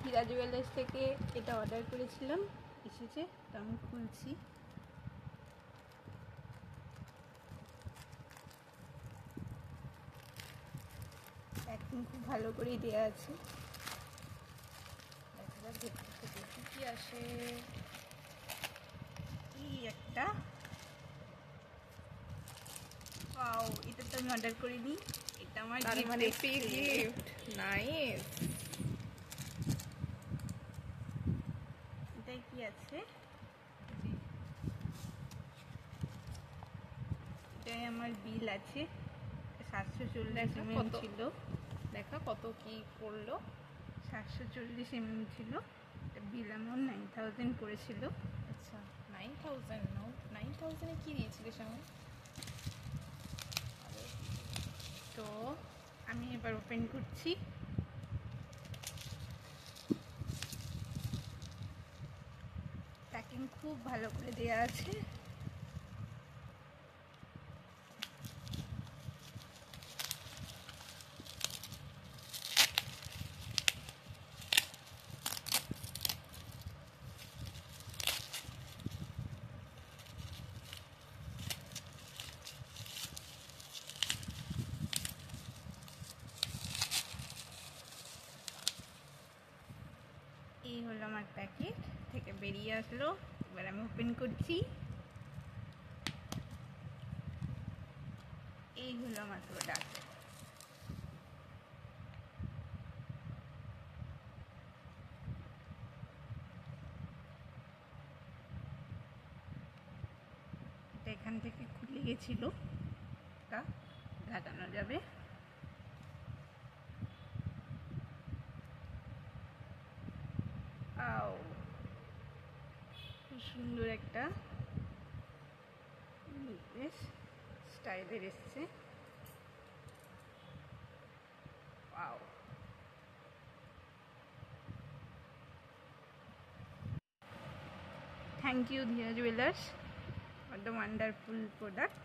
ধীরা jewellers থেকে এটা order করেছিলাম, এসেছে। তো আমি খুলছি। প্যাকিং খুব ভালো করেই দেওয়া আছে। দেখা যাক ভেতর থেকে কি আসে। এই একটা, ওয়াও, এটা তো আমি অর্ডার করিনি, এটা আমার গিফট। নাইস। এটাই কি আছে? এটাই আমার বিল আছে, 740 ml ছিল। দেখা কত কি করলো। 740 ml ছিল। এটা বিল আমার 9000 করেছিল। আচ্ছা, 9000? 9000 কি দিয়েছিলিস আমার? তো আমি এবার ওপেন করছি। প্যাকিং খুব ভালো করে দেওয়া আছে। এই হলো আমার প্যাকেট থেকে বেরিয়ে আসলো। এবার আমি ওপেন করছি। এই হলো আমার প্রোডাক্ট। এটা এখান থেকে খুলে গেছিল, এটা লাগানো যাবে। আও, খুব সুন্দর একটা বেশ স্টাইলের এসছে। Wow, thank you Dhira Jewellers for the wonderful product.